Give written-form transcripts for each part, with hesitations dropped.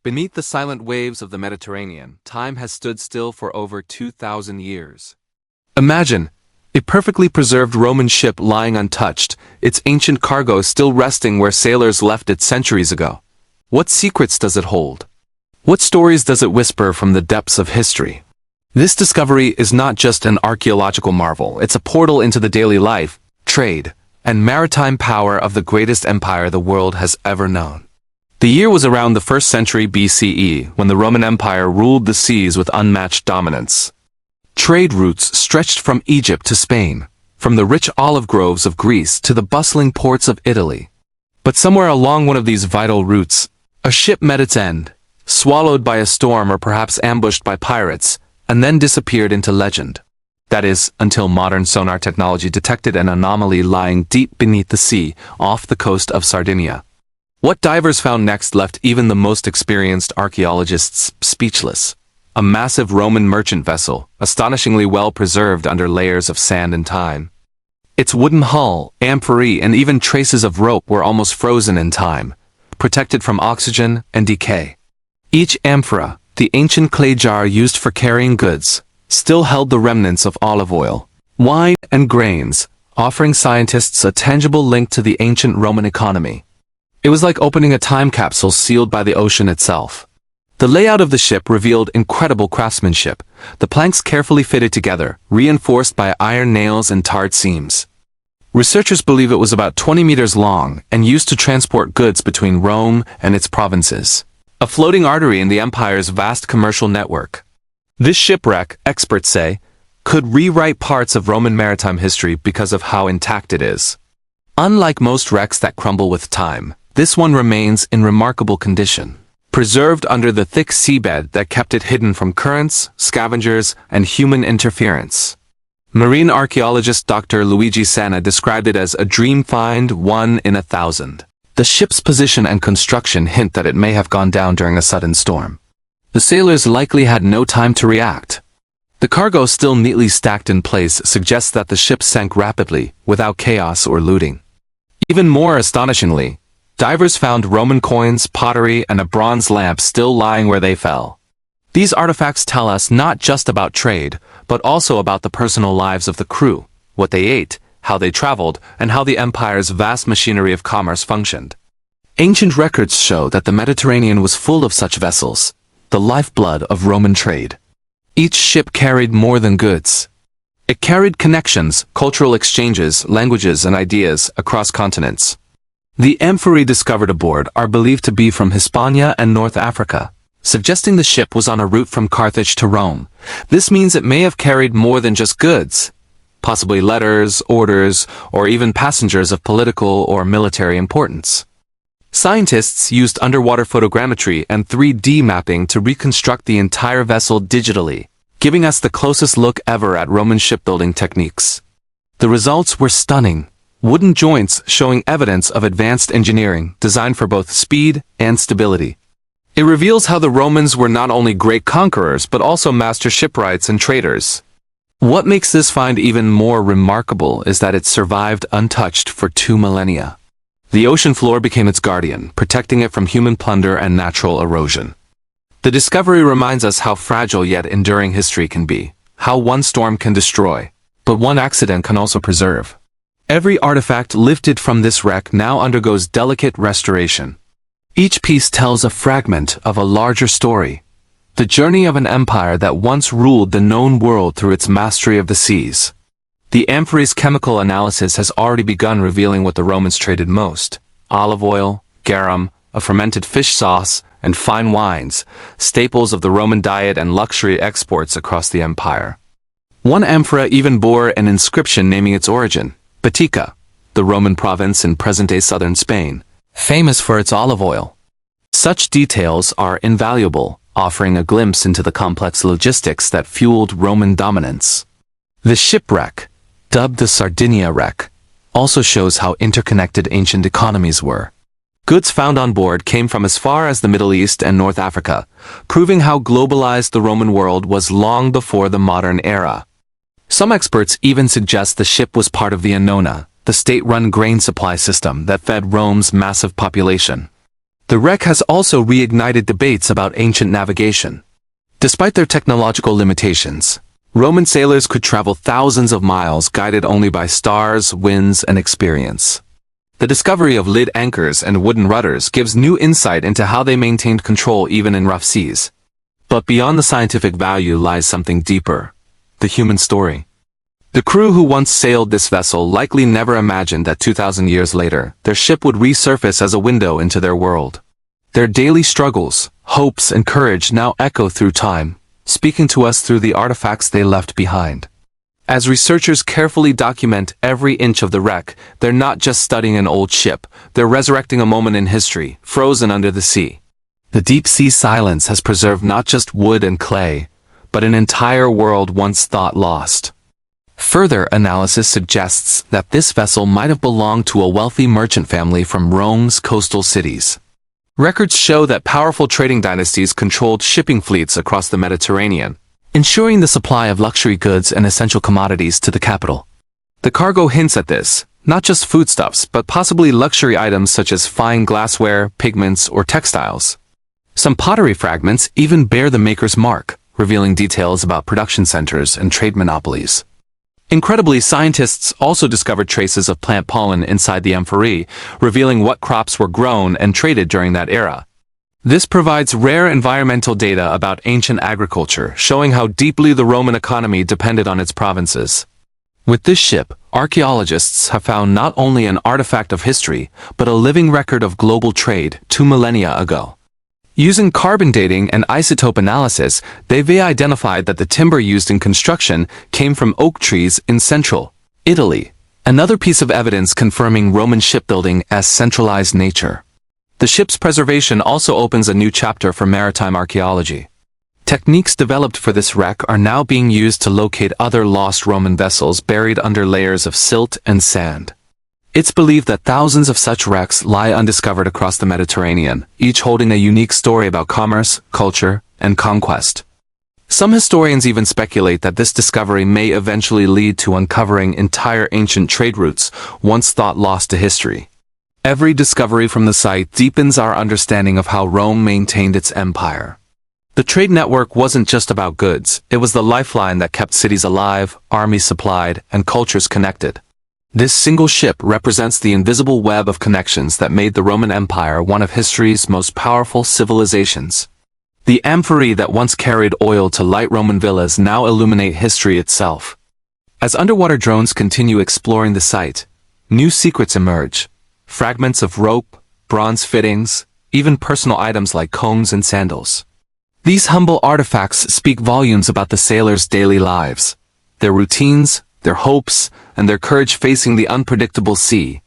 Beneath the silent waves of the Mediterranean, time has stood still for over 2,000 years. Imagine a perfectly preserved Roman ship lying untouched, its ancient cargo still resting where sailors left it centuries ago. What secrets does it hold? What stories does it whisper from the depths of history? This discovery is not just an archaeological marvel, it's a portal into the daily life, trade, and maritime power of the greatest empire the world has ever known. The year was around the 1st century BCE, when the Roman Empire ruled the seas with unmatched dominance. Trade routes stretched from Egypt to Spain, from the rich olive groves of Greece to the bustling ports of Italy. But somewhere along one of these vital routes, a ship met its end, swallowed by a storm or perhaps ambushed by pirates, and then disappeared into legend. That is, until modern sonar technology detected an anomaly lying deep beneath the sea, off the coast of Sardinia. What divers found next left even the most experienced archaeologists speechless. A massive Roman merchant vessel, astonishingly well preserved under layers of sand and time. Its wooden hull, amphorae, and even traces of rope were almost frozen in time, protected from oxygen and decay. Each amphora, the ancient clay jar used for carrying goods, still held the remnants of olive oil, wine, and grains, offering scientists a tangible link to the ancient Roman economy. It was like opening a time capsule sealed by the ocean itself. The layout of the ship revealed incredible craftsmanship, the planks carefully fitted together, reinforced by iron nails and tarred seams. Researchers believe it was about 20 meters long and used to transport goods between Rome and its provinces, a floating artery in the empire's vast commercial network. This shipwreck, experts say, could rewrite parts of Roman maritime history because of how intact it is. Unlike most wrecks that crumble with time, this one remains in remarkable condition, preserved under the thick seabed that kept it hidden from currents, scavengers, and human interference. Marine archaeologist Dr. Luigi Sanna described it as a dream find, one in 1,000. The ship's position and construction hint that it may have gone down during a sudden storm. The sailors likely had no time to react. The cargo still neatly stacked in place suggests that the ship sank rapidly, without chaos or looting. Even more astonishingly, divers found Roman coins, pottery, and a bronze lamp still lying where they fell. These artifacts tell us not just about trade, but also about the personal lives of the crew, what they ate, how they traveled, and how the empire's vast machinery of commerce functioned. Ancient records show that the Mediterranean was full of such vessels, the lifeblood of Roman trade. Each ship carried more than goods. It carried connections, cultural exchanges, languages, and ideas across continents. The amphorae discovered aboard are believed to be from Hispania and North Africa, suggesting the ship was on a route from Carthage to Rome. This means it may have carried more than just goods, possibly letters, orders, or even passengers of political or military importance. Scientists used underwater photogrammetry and 3D mapping to reconstruct the entire vessel digitally, giving us the closest look ever at Roman shipbuilding techniques. The results were stunning. Wooden joints showing evidence of advanced engineering designed for both speed and stability. It reveals how the Romans were not only great conquerors but also master shipwrights and traders. What makes this find even more remarkable is that it survived untouched for 2 millennia. The ocean floor became its guardian, protecting it from human plunder and natural erosion. The discovery reminds us how fragile yet enduring history can be, how one storm can destroy, but one accident can also preserve. Every artifact lifted from this wreck now undergoes delicate restoration. Each piece tells a fragment of a larger story, the journey of an empire that once ruled the known world through its mastery of the seas. The amphorae's chemical analysis has already begun revealing what the Romans traded most: olive oil, garum, a fermented fish sauce, and fine wines, staples of the Roman diet and luxury exports across the empire. One amphora even bore an inscription naming its origin: Baetica, the Roman province in present-day southern Spain, famous for its olive oil. Such details are invaluable, offering a glimpse into the complex logistics that fueled Roman dominance. The shipwreck, dubbed the Sardinia wreck, also shows how interconnected ancient economies were. Goods found on board came from as far as the Middle East and North Africa, proving how globalized the Roman world was long before the modern era. Some experts even suggest the ship was part of the Annona, the state-run grain supply system that fed Rome's massive population. The wreck has also reignited debates about ancient navigation. Despite their technological limitations, Roman sailors could travel thousands of miles guided only by stars, winds, and experience. The discovery of lead anchors and wooden rudders gives new insight into how they maintained control even in rough seas. But beyond the scientific value lies something deeper: the human story. The crew who once sailed this vessel likely never imagined that 2,000 years later, their ship would resurface as a window into their world. Their daily struggles, hopes, and courage now echo through time, speaking to us through the artifacts they left behind. As researchers carefully document every inch of the wreck, they're not just studying an old ship, they're resurrecting a moment in history, frozen under the sea. The deep-sea silence has preserved not just wood and clay, but an entire world once thought lost. Further analysis suggests that this vessel might have belonged to a wealthy merchant family from Rome's coastal cities. Records show that powerful trading dynasties controlled shipping fleets across the Mediterranean, ensuring the supply of luxury goods and essential commodities to the capital. The cargo hints at this, not just foodstuffs, but possibly luxury items such as fine glassware, pigments, or textiles. Some pottery fragments even bear the maker's mark, revealing details about production centers and trade monopolies. Incredibly, scientists also discovered traces of plant pollen inside the amphorae, revealing what crops were grown and traded during that era. This provides rare environmental data about ancient agriculture, showing how deeply the Roman economy depended on its provinces. With this ship, archaeologists have found not only an artifact of history, but a living record of global trade 2 millennia ago. Using carbon dating and isotope analysis, they've identified that the timber used in construction came from oak trees in central Italy, another piece of evidence confirming Roman shipbuilding as centralized nature. The ship's preservation also opens a new chapter for maritime archaeology. Techniques developed for this wreck are now being used to locate other lost Roman vessels buried under layers of silt and sand. It's believed that thousands of such wrecks lie undiscovered across the Mediterranean, each holding a unique story about commerce, culture, and conquest. Some historians even speculate that this discovery may eventually lead to uncovering entire ancient trade routes once thought lost to history. Every discovery from the site deepens our understanding of how Rome maintained its empire. The trade network wasn't just about goods, it was the lifeline that kept cities alive, armies supplied, and cultures connected. This single ship represents the invisible web of connections that made the Roman Empire one of history's most powerful civilizations. The amphorae that once carried oil to light Roman villas now illuminate history itself. As underwater drones continue exploring the site, new secrets emerge. Fragments of rope, bronze fittings, even personal items like combs and sandals. These humble artifacts speak volumes about the sailors' daily lives, their routines, their hopes, and their courage facing the unpredictable sea.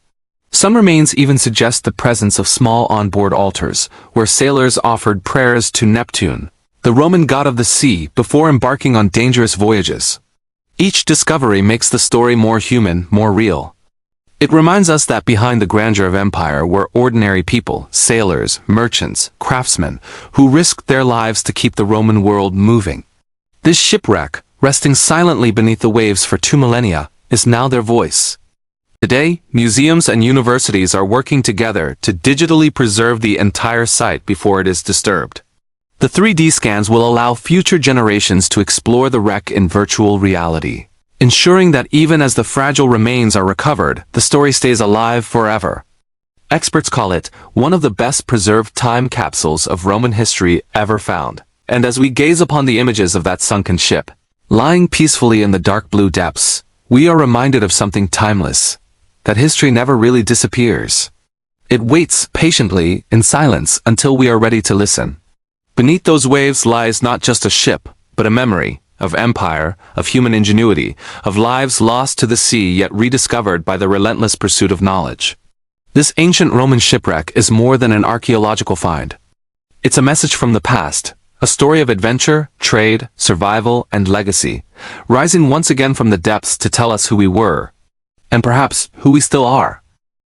Some remains even suggest the presence of small onboard altars, where sailors offered prayers to Neptune, the Roman god of the sea, before embarking on dangerous voyages. Each discovery makes the story more human, more real. It reminds us that behind the grandeur of empire were ordinary people, sailors, merchants, craftsmen, who risked their lives to keep the Roman world moving. This shipwreck, resting silently beneath the waves for 2 millennia, is now their voice. Today, museums and universities are working together to digitally preserve the entire site before it is disturbed. The 3D scans will allow future generations to explore the wreck in virtual reality, ensuring that even as the fragile remains are recovered, the story stays alive forever. Experts call it one of the best preserved time capsules of Roman history ever found. And as we gaze upon the images of that sunken ship, lying peacefully in the dark blue depths, we are reminded of something timeless, that history never really disappears. It waits patiently in silence until we are ready to listen. Beneath those waves lies not just a ship, but a memory of empire, of human ingenuity, of lives lost to the sea yet rediscovered by the relentless pursuit of knowledge. This ancient Roman shipwreck is more than an archaeological find. It's a message from the past, a story of adventure, trade, survival, and legacy, rising once again from the depths to tell us who we were, and perhaps who we still are.